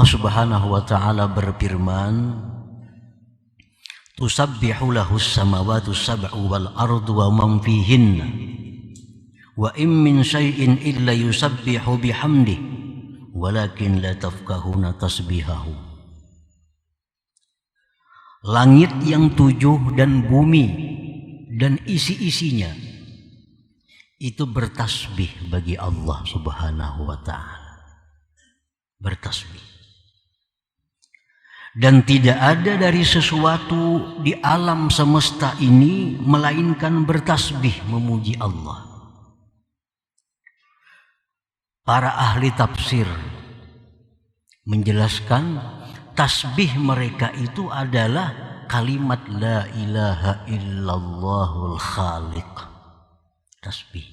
Allah Subhanahu wa taala berfirman, "Tusabbihu lahus samawati sab'u wal ardu wa man fihinna wa in min syai'in illa yusabbihu bihamdihi walakin la tafqahuna tasbihahu." Langit yang 7 dan bumi dan isi-isinya itu bertasbih bagi Allah Subhanahu wa taala. Bertasbih. Dan tidak ada dari sesuatu di alam semesta ini melainkan bertasbih memuji Allah. Para ahli tafsir menjelaskan tasbih mereka itu adalah kalimat la ilaha illallahul khaliq. Tasbih.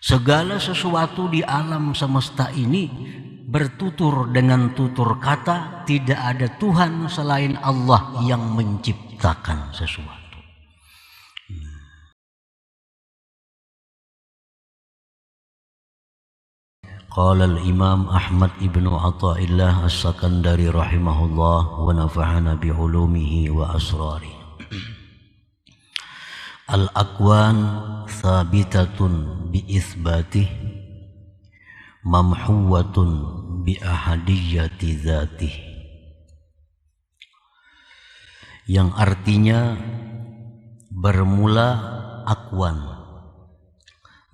Segala sesuatu di alam semesta ini bertutur dengan tutur kata tidak ada Tuhan selain Allah yang menciptakan sesuatu. Qala al-Imam Ahmad ibnu Athaillah As-Sakandari rahimahullah wa nafa'ana bi ulumihi wa asrari. Al-aqwan thabitatun bi itsbatih mamhuwatun bi ahadiyati dzatih. Yang artinya bermula akwan,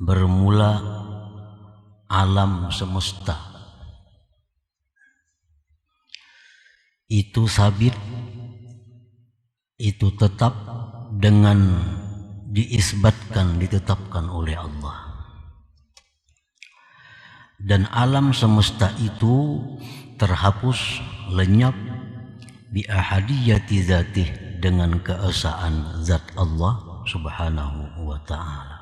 bermula alam semesta itu sabit, itu tetap dengan diisbatkan, ditetapkan oleh Allah. Dan alam semesta itu terhapus, lenyap bi ahadiyati dzatih, dengan keesaan zat Allah Subhanahu wa taala.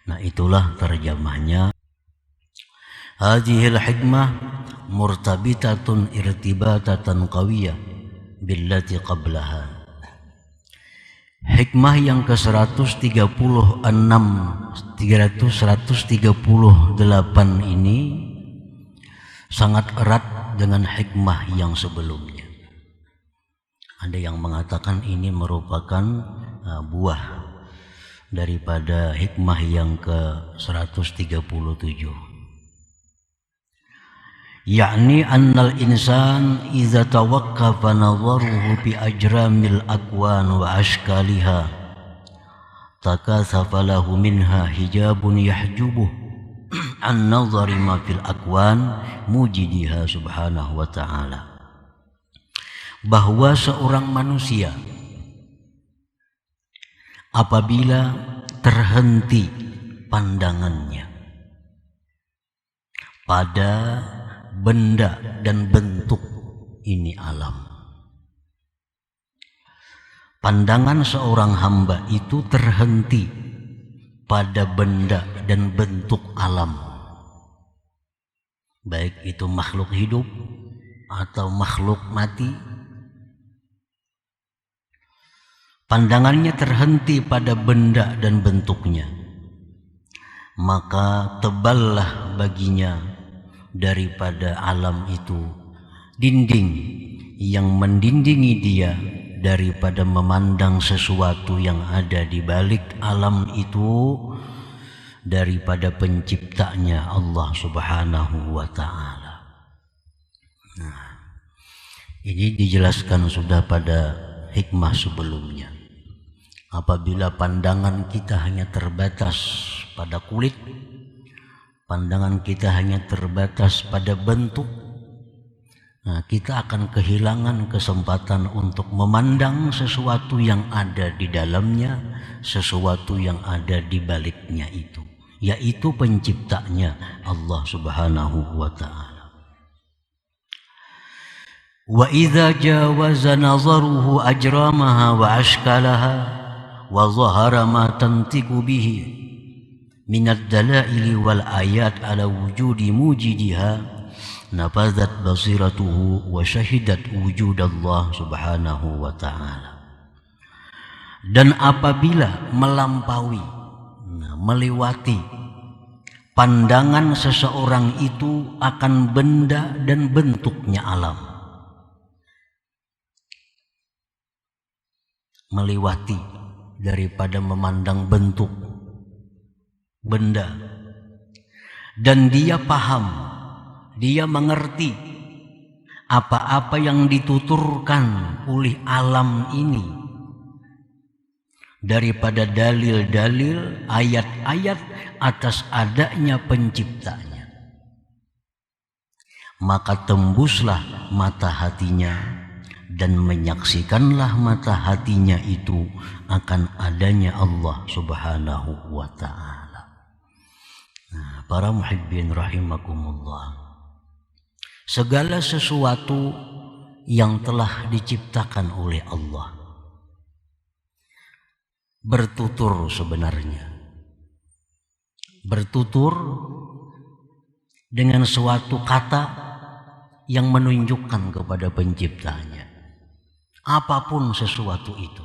Nah, itulah terjemahnya. Hadhil hikmah murtabitatun irtibatatan qawiyah billati qablaha. Hikmah yang ke-138 ini sangat erat dengan hikmah yang sebelumnya. Ada yang mengatakan ini merupakan buah daripada hikmah yang ke-137. Yakni annal insan idza tawaqqafa nadharuhu bi ajramil akwan wa ashkaliha takathafa lahu minha hijabun yahjubuh an nadhari ma fil akwan mujidiha subhanahu wa ta'ala. Bahwa seorang manusia apabila terhenti pandangannya pada benda dan bentuk ini alam, pandangan seorang hamba itu terhenti pada benda dan bentuk alam, baik itu makhluk hidup atau makhluk mati. Pandangannya terhenti pada benda dan bentuknya, maka teballah baginya daripada alam itu dinding yang mendindingi dia daripada memandang sesuatu yang ada di balik alam itu daripada penciptanya Allah Subhanahu wa ta'ala. Nah, ini dijelaskan sudah pada hikmah sebelumnya. Apabila pandangan kita hanya terbatas pada kulit, pandangan kita hanya terbatas pada bentuk, nah, kita akan kehilangan kesempatan untuk memandang sesuatu yang ada di dalamnya, sesuatu yang ada di baliknya itu, yaitu penciptanya Allah Subhanahu wa ta'ala. Wa idza jawaza nazaruhu ajramaha wa ashkalaha wa zahara ma tantiqu bihi minad dalaili wal ayat ala wujudi mujidiha nafazat basiratuhu wa syahidat wujudallah subhanahu wa ta'ala. Dan apabila melampaui, melewati pandangan seseorang itu akan benda dan bentuknya alam, meliwati daripada memandang bentuk benda, dan dia paham, dia mengerti apa-apa yang dituturkan oleh alam ini daripada dalil-dalil, ayat-ayat atas adanya penciptanya. Maka tembuslah mata hatinya dan menyaksikanlah mata hatinya itu akan adanya Allah Subhanahu wa ta'ala. Nah, para muhibbin rahimakumullah, segala sesuatu yang telah diciptakan oleh Allah bertutur sebenarnya, bertutur dengan suatu kata yang menunjukkan kepada penciptanya, apapun sesuatu itu.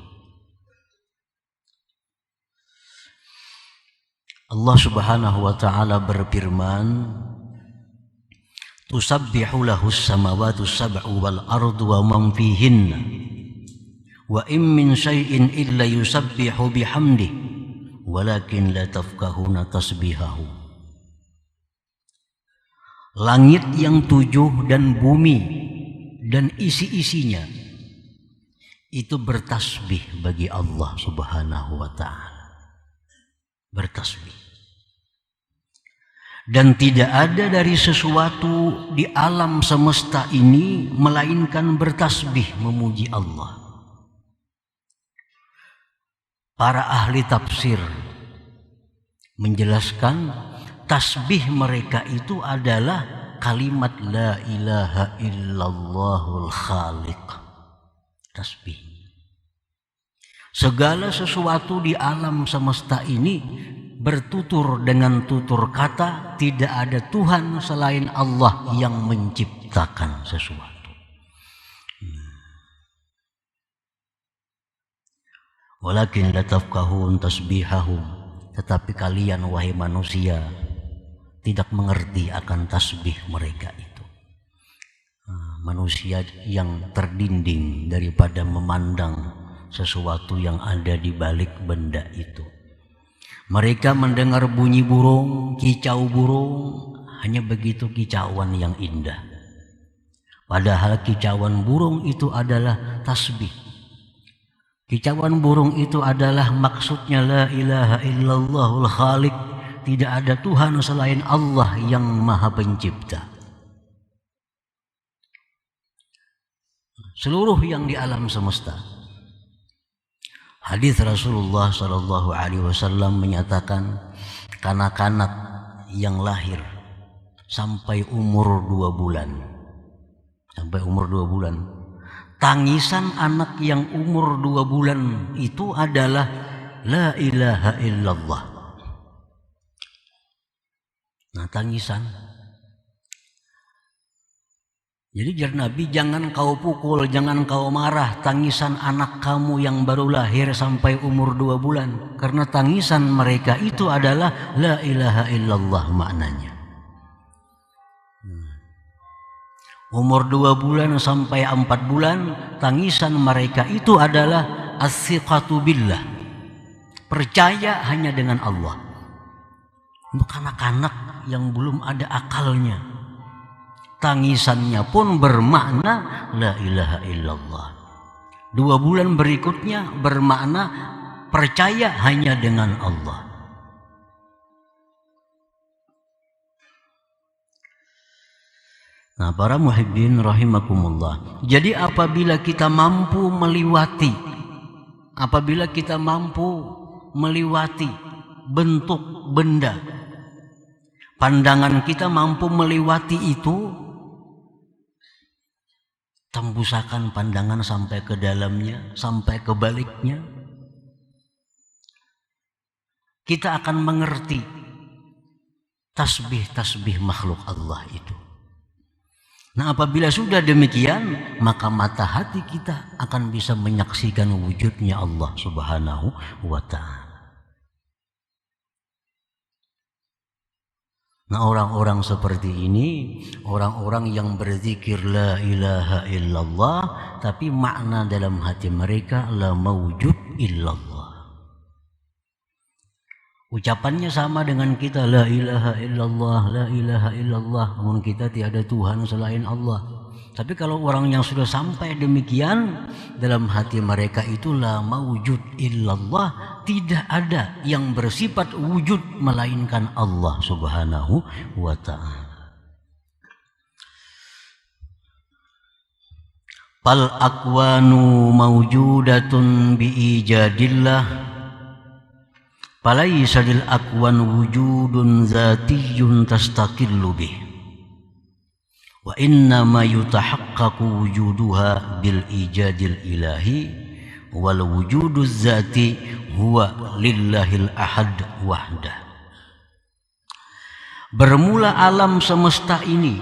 Allah Subhanahu wa ta'ala berfirman, tusabbihu lahus samawati sab'u wal ardu wa man fihinna wa in min syai'in illa yusabbihu bihamdih walakin la tafqahuna tasbihahu. Langit yang 7 dan bumi dan isi-isinya itu bertasbih bagi Allah Subhanahu wa ta'ala, bertasbih. Dan tidak ada dari sesuatu di alam semesta ini melainkan bertasbih memuji Allah. Para ahli tafsir menjelaskan tasbih mereka itu adalah kalimat la ilaha illallahul khaliq. Tasbih. Segala sesuatu di alam semesta ini bertutur dengan tutur kata tidak ada Tuhan selain Allah yang menciptakan sesuatu. Walakin la tafqahun tasbihahum, tetapi kalian wahai manusia tidak mengerti akan tasbih mereka itu. Manusia yang terdinding daripada memandang sesuatu yang ada di balik benda itu. Mereka mendengar bunyi burung, kicau burung, hanya begitu kicauan yang indah. Padahal kicauan burung itu adalah tasbih. Kicauan burung itu adalah maksudnya la ilaha illallahul khaliq. Tidak ada Tuhan selain Allah yang maha pencipta. Seluruh yang di alam semesta. Hadis Rasulullah Sallallahu Alaihi Wasallam menyatakan, kanak-kanak yang lahir sampai umur 2 bulan, tangisan anak yang umur 2 bulan itu adalah la ilaha illallah. Nah, tangisan. Jadi jar Nabi, jangan kau pukul, jangan kau marah tangisan anak kamu yang baru lahir sampai umur 2 bulan. Karena tangisan mereka itu adalah la ilaha illallah maknanya. Umur 2 bulan sampai 4 bulan, tangisan mereka itu adalah as-siqatu billah. Percaya hanya dengan Allah. Untuk anak-anak yang belum ada akalnya, tangisannya pun bermakna la ilaha illallah. 2 bulan berikutnya bermakna percaya hanya dengan Allah. Nah, para muhibbin rahimakumullah. Jadi apabila kita mampu meliwati bentuk benda, pandangan kita mampu melewati itu, tembusakan pandangan sampai ke dalamnya, sampai ke baliknya, kita akan mengerti tasbih-tasbih makhluk Allah itu. Nah, apabila sudah demikian, maka mata hati kita akan bisa menyaksikan wujudnya Allah Subhanahu wa ta'ala. Nah, orang-orang seperti ini, orang-orang yang berzikir la ilaha illallah, tapi makna dalam hati mereka la maujud illallah. Ucapannya sama dengan kita, la ilaha illallah, la ilaha illallah, namun kita tiada Tuhan selain Allah. Tapi kalau orang yang sudah sampai demikian, dalam hati mereka itu la maujud illallah, tidak ada yang bersifat wujud melainkan Allah Subhanahu wa ta'ala. Fal akwanu mawjudatun biijadillah, falaysa lil akwan wujudun zatiyun tastaqillu bih, wa innama yutahaqqaqu wujuduha bil ijadil ilahi, wal wujuduz zati huwa lillahil ahad wahdah. Bermula alam semesta ini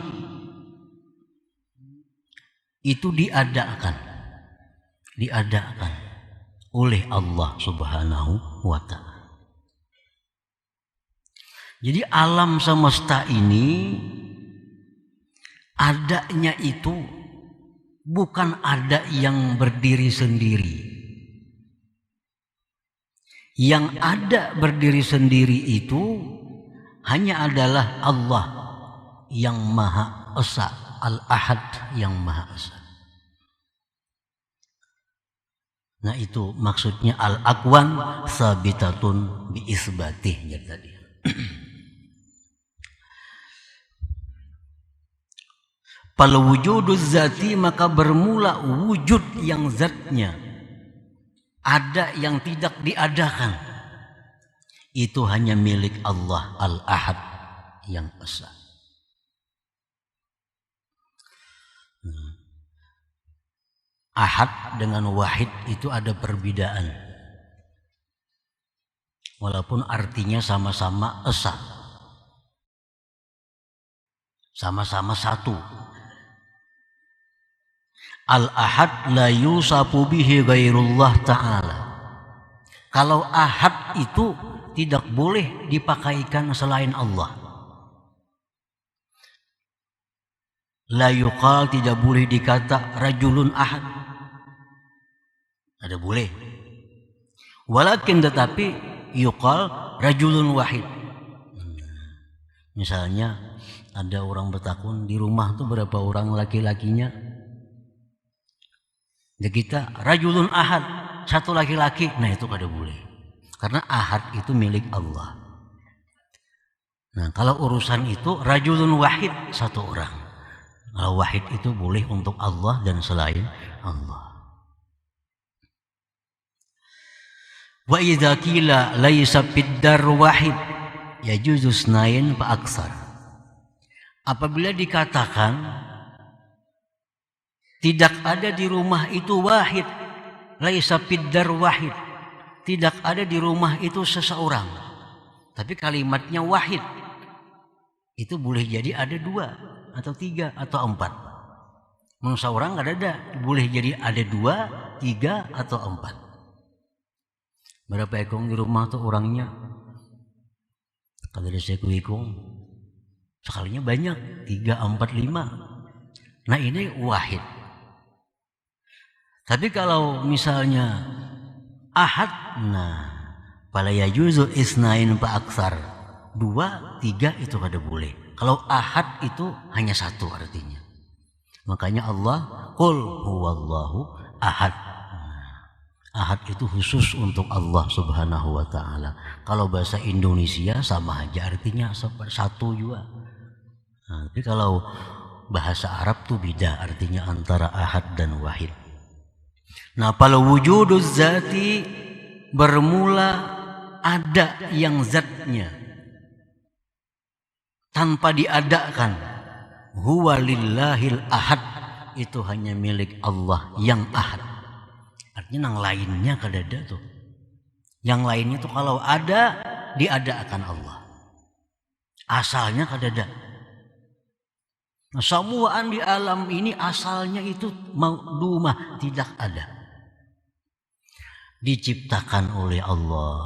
itu diadakan oleh Allah Subhanahu wa ta'ala. Jadi alam semesta ini adanya itu bukan ada yang berdiri sendiri. Yang ada berdiri sendiri itu hanya adalah Allah yang Maha Esa, Al-Ahad yang Maha Esa. Nah, itu maksudnya al-akwan sabitatun bi isbatihnya tadi. Fal wujuduz zati, maka bermula wujud yang zatnya ada yang tidak diadakan, itu hanya milik Allah Al-Ahad yang Esa. Ahad dengan wahid itu ada perbedaan, walaupun artinya sama-sama Esa, sama-sama satu. Al-Ahad la yusafu bihi ghairullah ta'ala. Kalau Ahad itu tidak boleh dipakaikan selain Allah. La yuqal, tidak boleh dikata rajulun ahad. Ada boleh. Walakin tetapi yuqal rajulun wahid. Misalnya ada orang bertakun di rumah tuh berapa orang laki-lakinya? Ya kita rajulun ahad, satu laki-laki. Nah, itu kada boleh, karena ahad itu milik Allah. Nah, kalau urusan itu rajulun wahid, satu orang. Kalau wahid itu boleh untuk Allah dan selain Allah. Wa idza qila laisa fiddar wahid yajuzu snain fa aksar. Apabila dikatakan tidak ada di rumah itu wahid, laisa fiddar wahid, tidak ada di rumah itu seseorang, tapi kalimatnya wahid, itu boleh jadi ada dua atau tiga atau empat. Manusia orang nggak ada, boleh jadi ada dua, tiga atau empat. Berapa ekong di rumah tuh orangnya? Kalau ada seku ekong, sekalinya banyak, 3, 4, 5. Nah, ini wahid. Tapi kalau misalnya ahad, nah fala yajuzu isnain fa aksar, 2, 3 itu kada boleh. Kalau ahad itu hanya satu artinya. Makanya Allah qul huwallahu ahad. Ahad itu khusus untuk Allah Subhanahu wa ta'ala. Kalau bahasa Indonesia sama aja artinya satu juga. Nah, tapi kalau bahasa Arab tuh beda artinya antara ahad dan wahid. Nah, kalau wujuduz zati bermula ada yang zatnya tanpa diadakan, huwa lillahil ahad, itu hanya milik Allah yang ahad. Artinya yang lainnya kada ada tuh. Yang lainnya tuh kalau ada diadakan Allah. Asalnya kada ada. Nah, semuaan di alam ini asalnya itu maudumah, tidak ada. Diciptakan oleh Allah,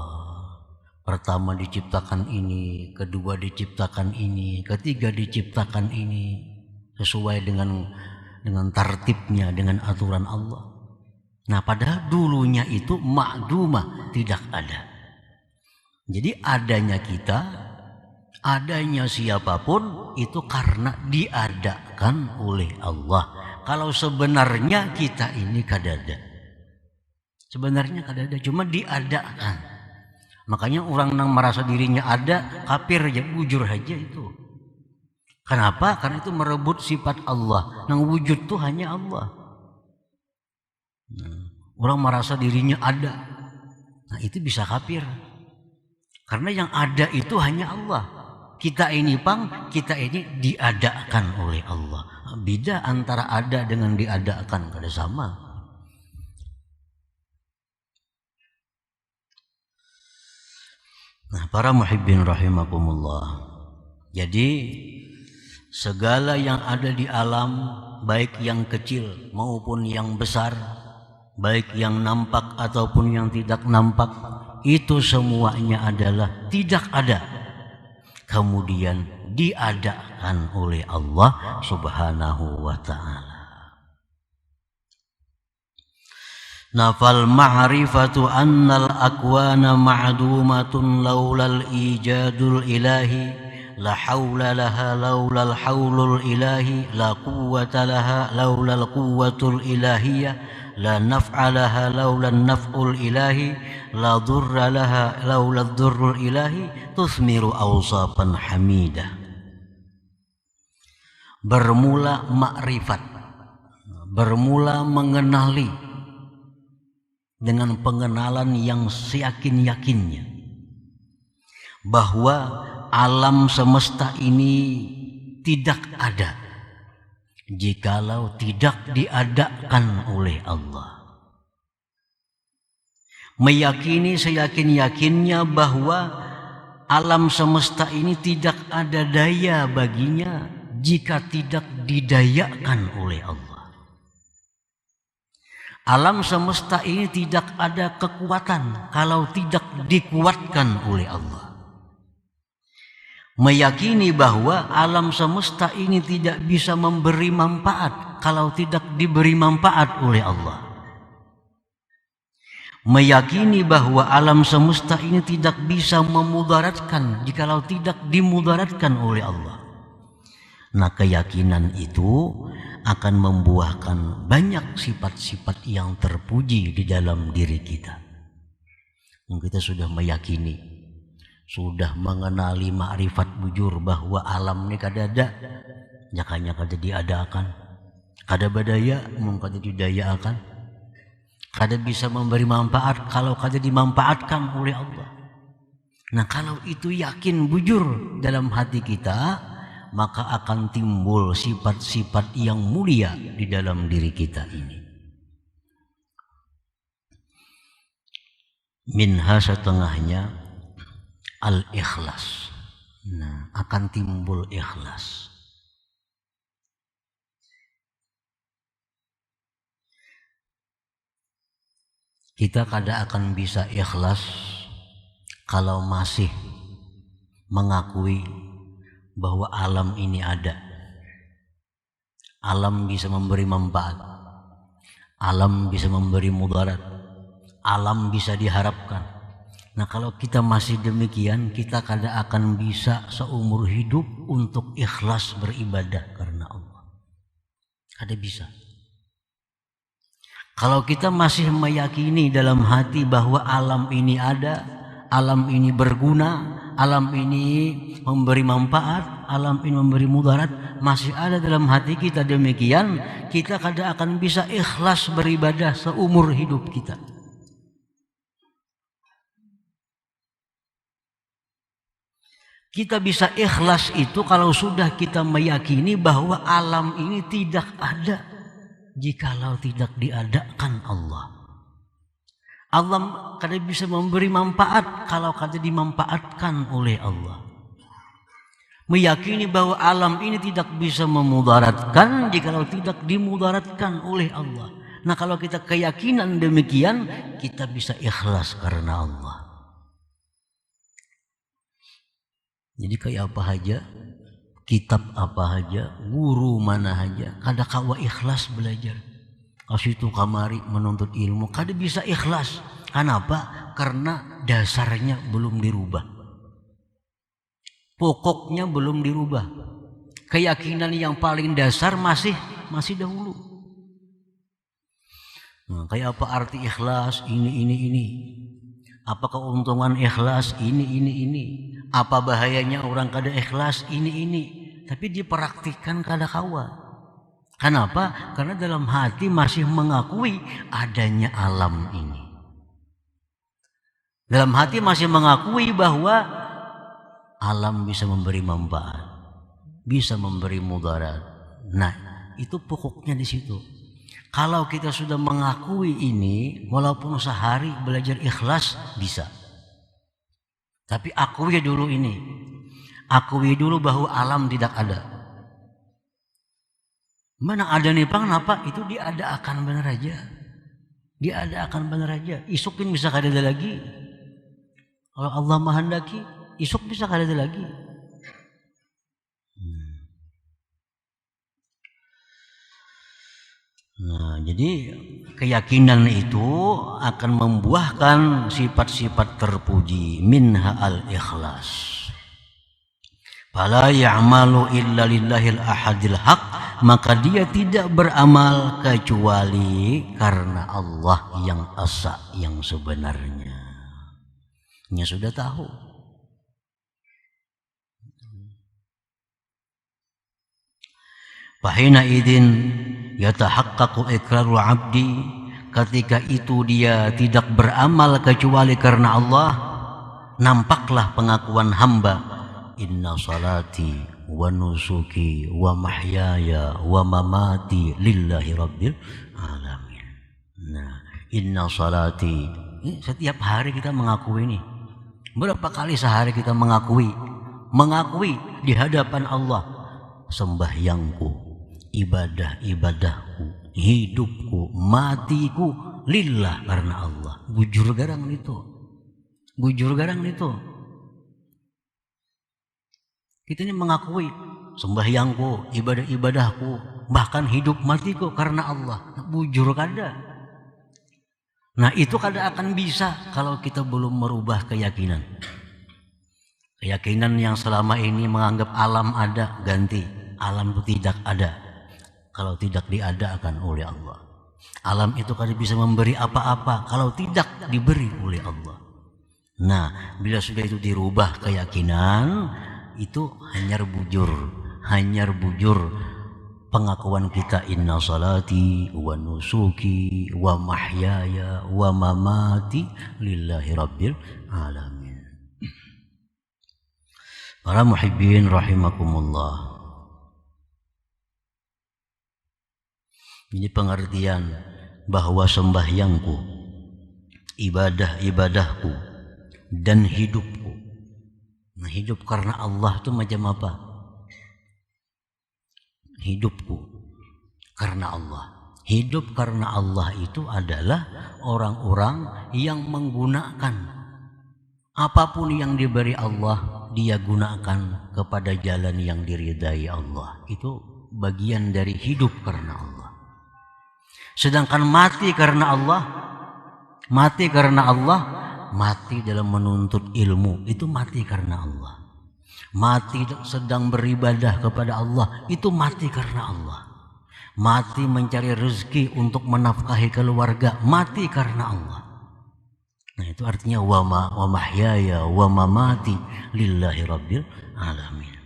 Pertama diciptakan ini, kedua diciptakan ini, ketiga diciptakan ini, sesuai dengan tertibnya, dengan aturan Allah. Nah, padahal dulunya itu ma'dumah, tidak ada. Jadi adanya kita, adanya siapapun itu karena diadakan oleh Allah. Kalau sebenarnya kita ini kadada. Sebenarnya kadada, cuma diadakan. Makanya orang yang merasa dirinya ada, kafir aja, bujur aja itu. Kenapa? Karena itu merebut sifat Allah. Yang wujud itu hanya Allah. Orang merasa dirinya ada. Nah, itu bisa kafir. Karena yang ada itu hanya Allah. Kita ini kita ini diadakan oleh Allah. Beda antara ada dengan diadakan, kada sama. Nah, para muhibbin rahimakumullah. Jadi segala yang ada di alam, baik yang kecil maupun yang besar, baik yang nampak ataupun yang tidak nampak, itu semuanya adalah tidak ada, kemudian diadakan oleh Allah Subhanahu wa ta'ala. Nafal ma'rifatu annal akwana ma'dumatun laulal ijadul ilahi la hawla laha laulal hawlul ilahi la quwwata laha laulal quwwatul ilahiyah la naf'a laha laulal naf'ul ilahi la dhurra laha laulal dhurrul ilahi tuthmiru awsafan hamidah. Bermula ma'rifat, bermula mengenali dengan pengenalan yang seyakin-yakinnya bahwa alam semesta ini tidak ada jikalau tidak diadakan oleh Allah. Meyakini seyakin-yakinnya bahwa alam semesta ini tidak ada daya baginya jika tidak didayakan oleh Allah. Alam semesta ini tidak ada kekuatan kalau tidak dikuatkan oleh Allah. Meyakini bahwa alam semesta ini tidak bisa memberi manfaat kalau tidak diberi manfaat oleh Allah. Meyakini bahwa alam semesta ini tidak bisa memudaratkan jikalau tidak dimudaratkan oleh Allah. Nah, keyakinan itu akan membuahkan banyak sifat-sifat yang terpuji di dalam diri kita. Kita sudah meyakini, sudah mengenali ma'rifat bujur bahwa alam ini kada ada, jakanya kada diadakan, kada badaya, kada didayakan, kada bisa memberi manfaat kalau kada dimanfaatkan oleh Allah. Nah, kalau itu yakin bujur dalam hati kita, maka akan timbul sifat-sifat yang mulia di dalam diri kita ini. Minha setengahnya al-ikhlas. Nah, akan timbul ikhlas. Kita kada akan bisa ikhlas kalau masih mengakui bahwa alam ini ada. Alam bisa memberi manfaat, alam bisa memberi mudarat, alam bisa diharapkan. Nah, kalau kita masih demikian, kita kada akan bisa seumur hidup untuk ikhlas beribadah karena Allah. Kada bisa. Kalau kita masih meyakini dalam hati bahwa alam ini ada, alam ini berguna, alam ini memberi manfaat, alam ini memberi mudarat, masih ada dalam hati kita demikian, kita kada akan bisa ikhlas beribadah seumur hidup kita. Kita bisa ikhlas itu kalau sudah kita meyakini bahwa alam ini tidak ada jikalau tidak diadakan Allah. Allah kada bisa memberi manfaat kalau kada dimanfaatkan oleh Allah. Meyakini bahwa alam ini tidak bisa memudaratkan jikalau tidak dimudaratkan oleh Allah. Nah, kalau kita keyakinan demikian, kita bisa ikhlas karena Allah. Jadi kayak apa aja, kitab apa aja, guru mana aja, kada kawa ikhlas belajar. Kasih itu kamari menuntut ilmu, kada bisa ikhlas. Kenapa? Karena dasarnya belum dirubah. Pokoknya belum dirubah. Keyakinan yang paling dasar masih dahulu. Nah, kayak apa arti ikhlas? Ini. Apa keuntungan ikhlas? Ini. Apa bahayanya orang kada ikhlas? Ini. Tapi dipraktikkan kada kawa. Kenapa? Karena dalam hati masih mengakui adanya alam ini. Dalam hati masih mengakui bahwa alam bisa memberi manfaat, bisa memberi mudarat. Nah, itu pokoknya di situ. Kalau kita sudah mengakui ini, walaupun sehari belajar ikhlas bisa. Tapi akui dulu ini. Akui dulu bahwa alam tidak ada. Mana ada nih Bang, kenapa? Itu diadakan benar aja. Diadakan benar aja. Isukin bisa kada ada lagi. Kalau Allah menghendaki, isuk bisa kada ada lagi. Nah, jadi keyakinan itu akan membuahkan sifat-sifat terpuji, minha al-ikhlas. Fala ya'malu illa lillahil ahadil haq, maka dia tidak beramal kecuali karena Allah yang asa, yang sebenarnya. Nya sudah tahu. Fahina idin yatahaqqaqu iqrarul abdi, ketika itu dia tidak beramal kecuali karena Allah, nampaklah pengakuan hamba, inna salati wa nusuki wa mahyaya wa mamati lillahi rabbil alamin. Nah, inna salati, setiap hari kita mengakui ini. Berapa kali sehari kita mengakui di hadapan Allah, sembahyangku, ibadahku, hidupku, matiku lillah, karena Allah. Bujur garang itu. Kita ini mengakui sembahyangku, ibadahku, bahkan hidup matiku karena Allah. Bujur kada. Nah, itu kada akan bisa kalau kita belum merubah keyakinan. Keyakinan yang selama ini menganggap alam ada, ganti alam itu tidak ada. Kalau tidak diadakan oleh Allah. Alam itu kada bisa memberi apa-apa kalau tidak diberi oleh Allah. Nah, bila sudah itu dirubah keyakinan, itu hanyar bujur pengakuan kita, inna salati wa nusuki wa mahyaya wa mamati lillahi rabbil alamin. Para muhibbin rahimakumullah. Ini pengertian bahwa sembahyangku, ibadahku dan hidupku. Nah, hidup karena Allah itu macam apa? Hidupku karena Allah. Hidup karena Allah itu adalah orang-orang yang menggunakan apapun yang diberi Allah, dia gunakan kepada jalan yang diridai Allah. Itu bagian dari hidup karena Allah. Sedangkan mati karena Allah, mati dalam menuntut ilmu, itu mati karena Allah. Mati sedang beribadah kepada Allah, itu mati karena Allah. Mati mencari rezeki untuk menafkahi keluarga, mati karena Allah. Nah, itu artinya wa mahyaya wa mamati lillahi rabbil alamin.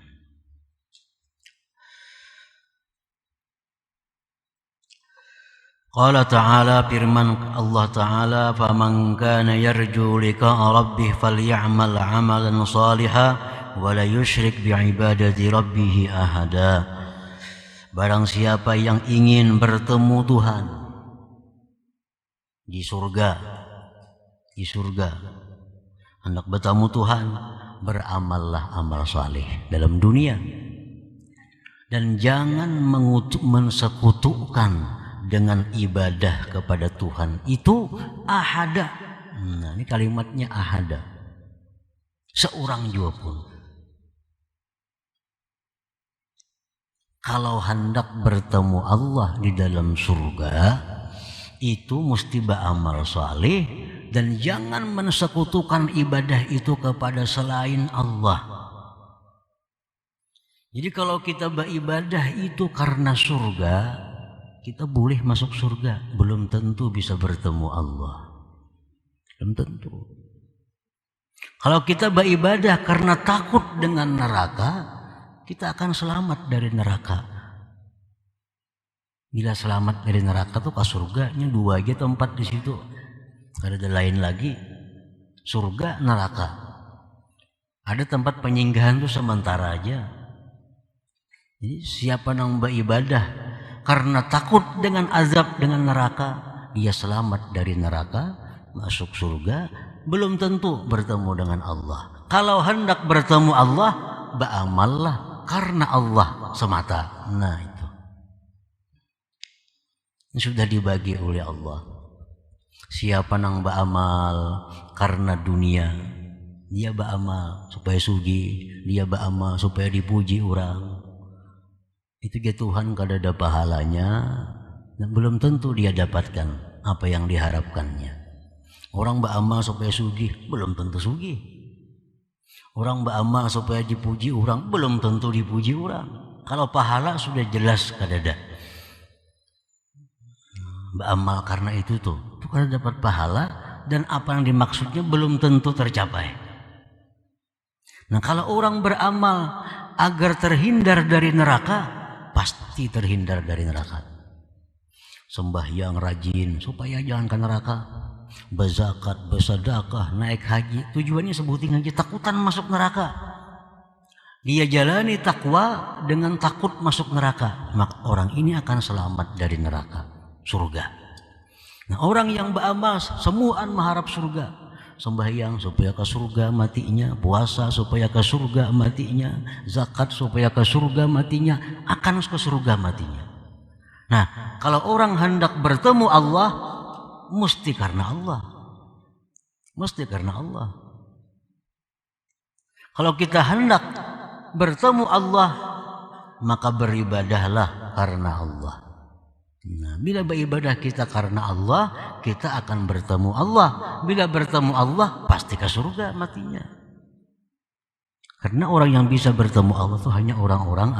Qala ta'ala, firman Allah Ta'ala, faman kana yarju liqa'a rabbih falyamal 'amalan shalihan wa la yusyrik bi'ibadati rabbih ahada. Barang siapa yang ingin bertemu Tuhan di surga, hendak bertemu Tuhan, beramallah amal saleh dalam dunia dan jangan mensekutukan dengan ibadah kepada Tuhan itu ahada. Nah, ini kalimatnya ahada, seorang jua pun. kalau hendak bertemu Allah di dalam surga itu mesti beramal saleh dan jangan mensekutukan ibadah itu kepada selain Allah. Jadi kalau kita beribadah itu karena surga, kita boleh masuk surga, belum tentu bisa bertemu Allah. Belum tentu. Kalau kita beribadah karena takut dengan neraka, kita akan selamat dari neraka. Bila selamat dari neraka tuh ke surganya 2 aja tempat di situ. Ada lain lagi. Surga, neraka. Ada tempat penyinggahan tuh sementara aja. Jadi siapa yang beribadah karena takut dengan azab dengan neraka, dia selamat dari neraka, masuk surga, belum tentu bertemu dengan Allah. Kalau hendak bertemu Allah, beramallah karena Allah semata. Nah itu. Ini sudah dibagi oleh Allah. Siapa yang beramal karena dunia, dia beramal supaya sugi, dia beramal supaya dipuji orang. Itu dia Tuhan kada ada pahalanya, dan belum tentu dia dapatkan apa yang diharapkannya. Orang beramal supaya sugih, belum tentu sugih. Orang beramal supaya dipuji orang, belum tentu dipuji orang. Kalau pahala sudah jelas kada ada. Beramal karena itu kada dapat pahala, dan apa yang dimaksudnya belum tentu tercapai. Nah kalau orang beramal agar terhindar dari neraka, pasti terhindar dari neraka. Sembahyang rajin supaya jangan ke neraka. Berzakat, bersedekah, naik haji, tujuannya sebutin aja takutan masuk neraka. Dia jalani takwa dengan takut masuk neraka, maka orang ini akan selamat dari neraka, surga. Nah orang yang beramal semuaan mengharap surga. Sembahyang supaya ke surga matinya, puasa supaya ke surga matinya, zakat supaya ke surga matinya, akan ke surga matinya. Nah kalau orang hendak bertemu Allah, mesti karena Allah. Mesti karena Allah. Kalau kita hendak bertemu Allah, maka beribadahlah karena Allah. Nah, bila beribadah kita karena Allah, kita akan bertemu Allah. Bila bertemu Allah, pasti ke surga matinya. Karena orang yang bisa bertemu Allah itu hanya orang-orang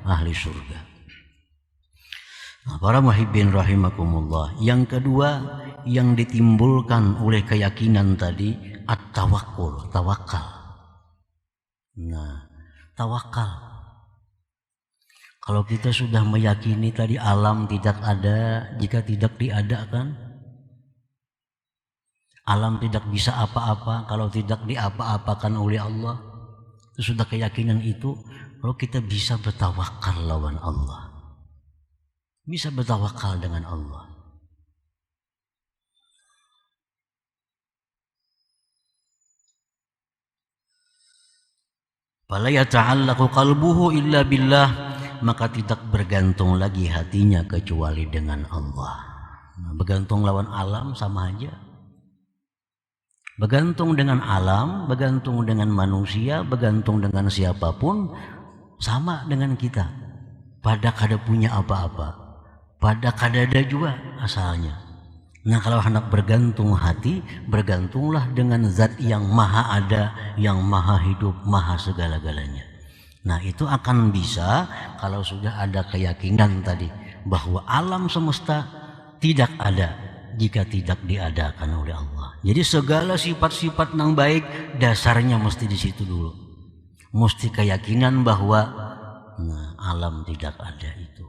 ahli surga. Nah, para muhibbin rahimakumullah. Yang kedua yang ditimbulkan oleh keyakinan tadi, at-tawakkul, tawakal. Nah, tawakal. Kalau kita sudah meyakini tadi alam tidak ada jika tidak diadakan, alam tidak bisa apa-apa kalau tidak diapa-apakan oleh Allah, itu sudah keyakinan itu, kalau kita bisa bertawakal lawan Allah, bisa bertawakal dengan Allah. Fala yata'allaqu qalbuhu illa billah, maka tidak bergantung lagi hatinya kecuali dengan Allah. Nah, bergantung lawan alam sama aja. Bergantung dengan alam, bergantung dengan manusia, bergantung dengan siapapun, sama dengan kita. Pada kada punya apa-apa, pada kada ada juga asalnya. Nah kalau hendak bergantung hati, bergantunglah dengan zat yang maha ada, yang maha hidup, maha segala-galanya. Nah itu akan bisa kalau sudah ada keyakinan tadi bahwa alam semesta tidak ada jika tidak diadakan oleh Allah. Jadi segala sifat-sifat yang baik dasarnya mesti di situ dulu. Mesti keyakinan bahwa alam tidak ada itu.